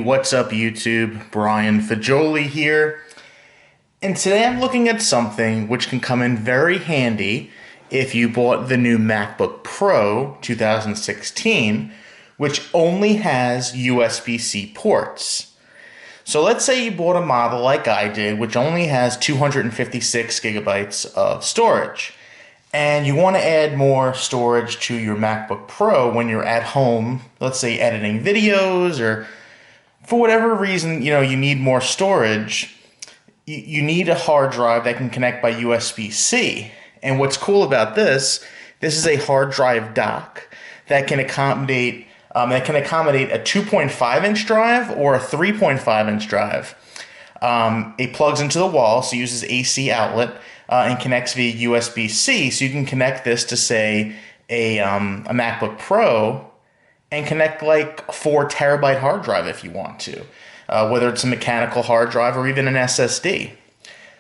what's up YouTube? Brian Fagioli here. And today I'm looking at something which can come in very handy if you bought the new MacBook Pro 2016, which only has USB-C ports. So let's say you bought a model like I did, which only has 256 gigabytes of storage. And you want to add more storage to your MacBook Pro when you're at home, let's say editing videos, or for whatever reason, you need more storage. You need a hard drive that can connect by USB-C. And what's cool about this is a hard drive dock that can accommodate a 2.5-inch drive or a 3.5-inch drive. It plugs into the wall, so it uses AC outlet, and connects via USB-C, so you can connect this to, say, a MacBook Pro and connect like a 4 terabyte hard drive if you want to, whether it's a mechanical hard drive or even an SSD.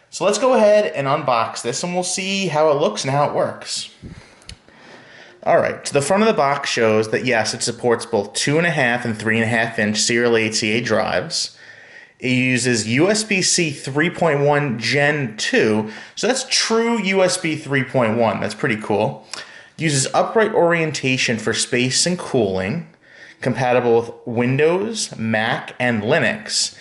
So let's go ahead and unbox this and we'll see how it looks and how it works. Alright, so the front of the box shows that yes, it supports both 2.5 and 3.5-inch serial ATA drives. It uses USB-C 3.1 Gen 2, so that's true USB 3.1. That's pretty cool. It uses upright orientation for space and cooling, compatible with Windows, Mac, and Linux.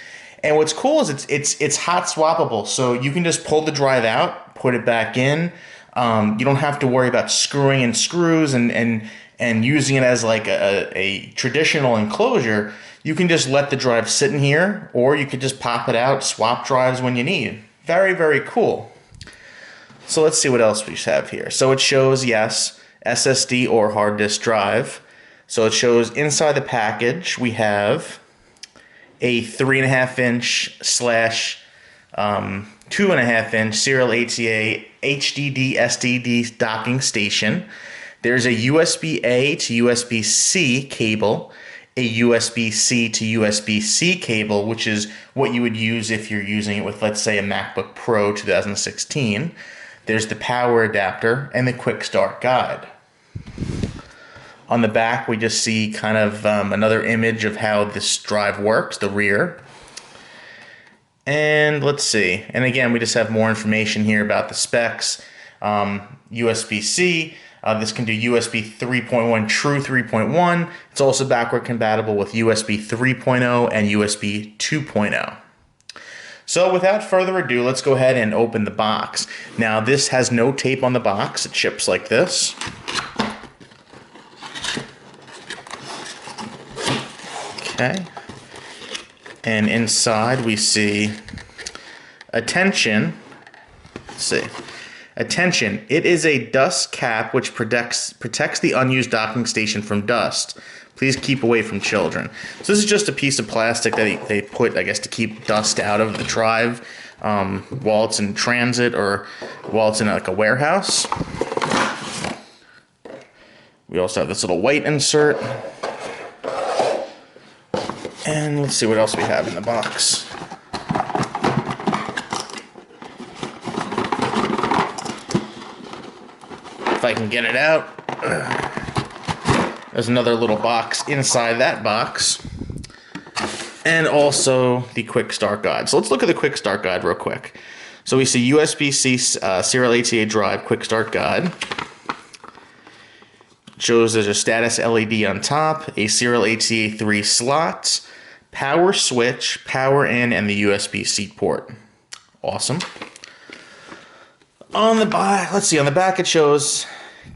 And what's cool is it's hot swappable, so you can just pull the drive out, put it back in. You don't have to worry about screwing in screws and using it as like a traditional enclosure. You can just let the drive sit in here, or you could just pop it out, swap drives when you need. Very, very cool. So let's see what else we have here. So it shows, yes, SSD or hard disk drive. So it shows inside the package we have a 3.5-inch / 2.5-inch serial ATA HDD SDD docking station. There's a USB-A to USB-C cable, a USB-C to USB-C cable, which is what you would use if you're using it with, let's say, a MacBook Pro 2016. There's the power adapter and the quick start guide. On the back, we just see kind of another image of how this drive works, the rear. And let's see. And again, we just have more information here about the specs. USB-C. This can do USB 3.1 True 3.1. It's also backward compatible with USB 3.0 and USB 2.0. So without further ado, let's go ahead and open the box. Now this has no tape on the box. It ships like this. Okay. And inside we see, attention, let's see. Attention, it is a dust cap which protects the unused docking station from dust. Please keep away from children. So this is just a piece of plastic that they put, I guess, to keep dust out of the drive while it's in transit or while it's in like a warehouse. We also have this little white insert. And let's see what else we have in the box. If I can get it out. There's another little box inside that box. And also the quick start guide. So let's look at the quick start guide real quick. So we see USB-C serial ATA drive quick start guide. It shows there's a status LED on top, a serial ATA 3 slot, power switch, power in, and the USB-C port. Awesome. On the back, let's see, on the back it shows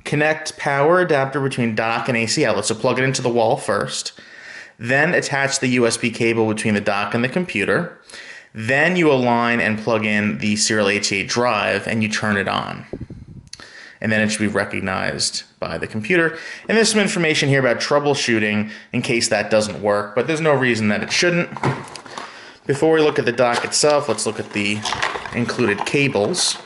connect power adapter between dock and AC outlet. So plug it into the wall first. Then attach the USB cable between the dock and the computer. Then you align and plug in the serial ATA drive and you turn it on. And then it should be recognized by the computer. And there's some information here about troubleshooting in case that doesn't work, but there's no reason that it shouldn't. Before we look at the dock itself, let's look at the included cables.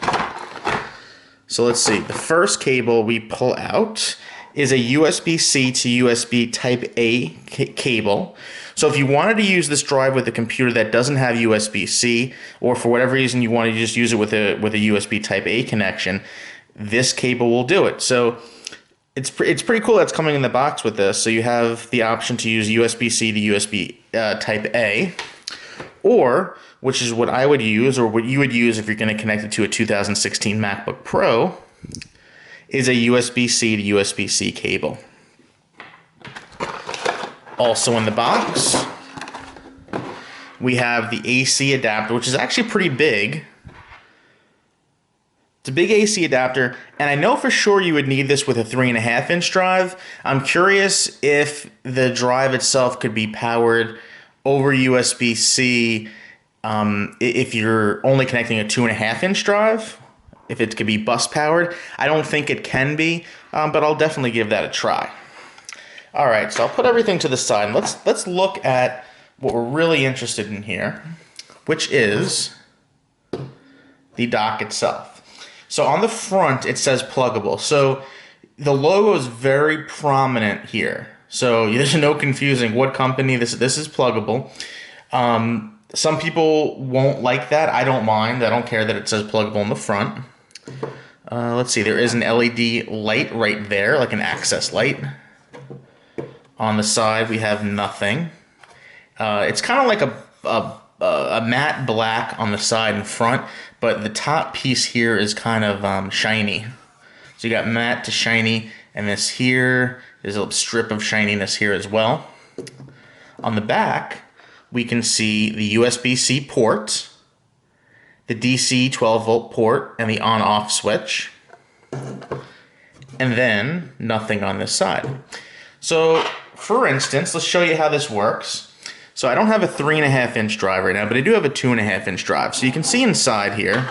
So let's see, the first cable we pull out is a USB-C to USB Type-A cable. So if you wanted to use this drive with a computer that doesn't have USB-C, or for whatever reason you want to just use it with a USB Type-A connection, this cable will do it. So it's pretty cool that's coming in the box with this. So you have the option to use USB-C to USB Type A, or, which is what I would use, or what you would use if you're going to connect it to a 2016 MacBook Pro, is a USB-C to USB-C cable. Also in the box, we have the AC adapter, which is actually pretty big. It's a big AC adapter, and I know for sure you would need this with a 3.5-inch drive. I'm curious if the drive itself could be powered over USB-C if you're only connecting a 2.5-inch drive, if it could be bus powered. I don't think it can be, but I'll definitely give that a try. All right, so I'll put everything to the side. Let's look at what we're really interested in here, which is the dock itself. So on the front, it says Plugable. So the logo is very prominent here. So there's no confusing what company this is. Plugable. Some people won't like that. I don't mind. I don't care that it says Plugable in the front. Let's see. There is an LED light right there, like an access light. On the side, we have nothing. It's kind of like a matte black on the side and front, but the top piece here is kind of shiny. So you got matte to shiny, and this here is a strip of shininess here as well. On the back, we can see the USB-C port, the DC 12-volt port, and the on-off switch, and then nothing on this side. So, for instance, let's show you how this works. So I don't have a 3.5-inch drive right now, but I do have a 2.5-inch drive. So you can see inside here,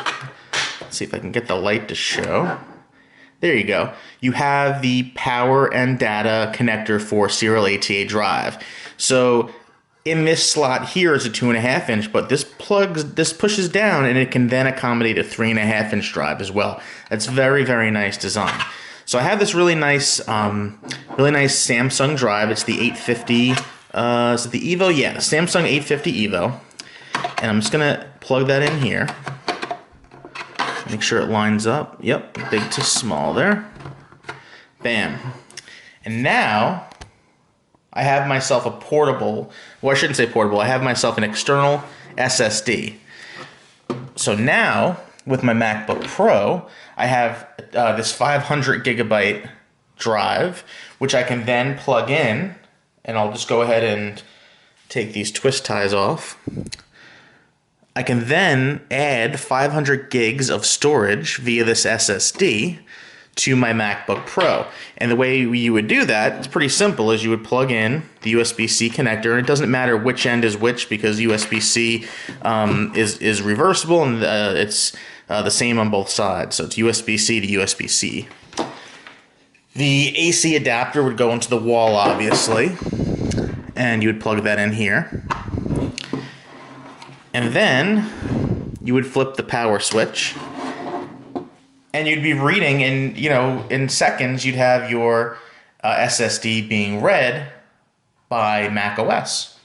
let's see if I can get the light to show. There you go. You have the power and data connector for serial ATA drive. So in this slot here is a 2.5-inch, but this pushes down and it can then accommodate a 3.5-inch drive as well. That's very, very nice design. So I have this really nice Samsung drive. It's the 850. Is it the Evo? Yeah, the Samsung 850 Evo. And I'm just gonna plug that in here. Make sure it lines up. Yep, big to small there. Bam. And now I have myself a portable. Well, I shouldn't say portable. I have myself an external SSD. So now with my MacBook Pro, I have this 500 gigabyte drive, which I can then plug in, and I'll just go ahead and take these twist ties off. I can then add 500 gigs of storage via this SSD to my MacBook Pro. And the way you would do that, it's pretty simple, is you would plug in the USB-C connector, and it doesn't matter which end is which because USB-C is reversible, and it's the same on both sides. So it's USB-C to USB-C. The AC adapter would go into the wall, obviously, and you would plug that in here. And then you would flip the power switch, and you'd be reading in seconds. You'd have your SSD being read by macOS.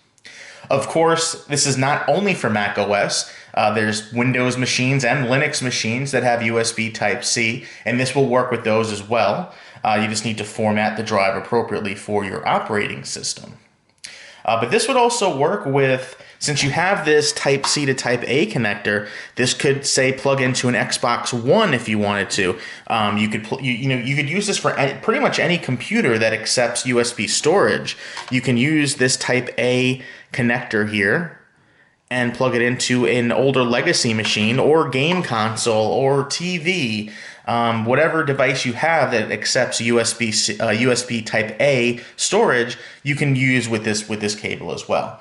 Of course, this is not only for macOS. There's Windows machines and Linux machines that have USB Type-C, and this will work with those as well. You just need to format the drive appropriately for your operating system. But this would also work with, since you have this Type-C to Type-A connector, this could, say, plug into an Xbox One if you wanted to. You could use this for pretty much any computer that accepts USB storage. You can use this Type-A connector here and plug it into an older legacy machine or game console or TV, whatever device you have that accepts USB Type-A storage, you can use with this cable as well.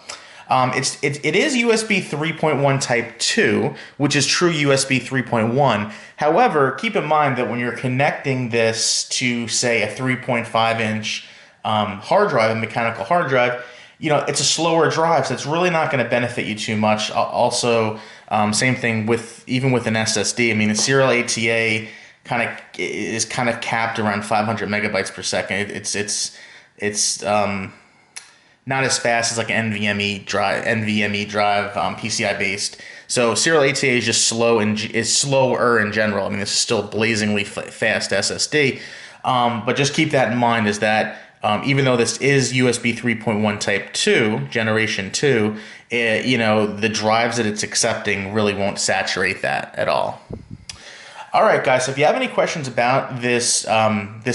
It is USB 3.1 Type 2, which is true USB 3.1. However, keep in mind that when you're connecting this to, say, a 3.5-inch hard drive, a mechanical hard drive, it's a slower drive, so it's really not going to benefit you too much. Also, same thing even with an SSD. I mean, the serial ATA is kind of capped around 500 megabytes per second. It's not as fast as like an NVMe drive, PCI based. So serial ATA is just slower in general. I mean, this is still blazingly fast SSD. But just keep that in mind, is that even though this is USB 3.1 Type 2, Generation 2, the drives that it's accepting really won't saturate that at all. All right, guys. So if you have any questions about this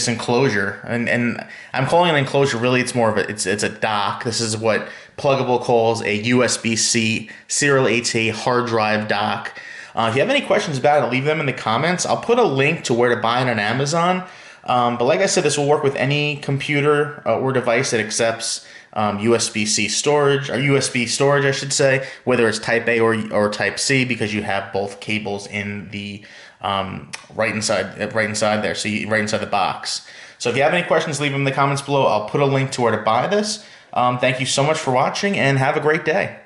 enclosure, and I'm calling it an enclosure, really it's more of it's a dock. This is what Plugable calls a USB-C serial ATA hard drive dock. If you have any questions about it, leave them in the comments. I'll put a link to where to buy it on Amazon. But like I said, this will work with any computer or device that accepts USB-C storage, or USB storage, I should say, whether it's Type A or Type C, because you have both cables in the right inside there, so right inside the box. So if you have any questions, leave them in the comments below. I'll put a link to where to buy this. Thank you so much for watching, and have a great day.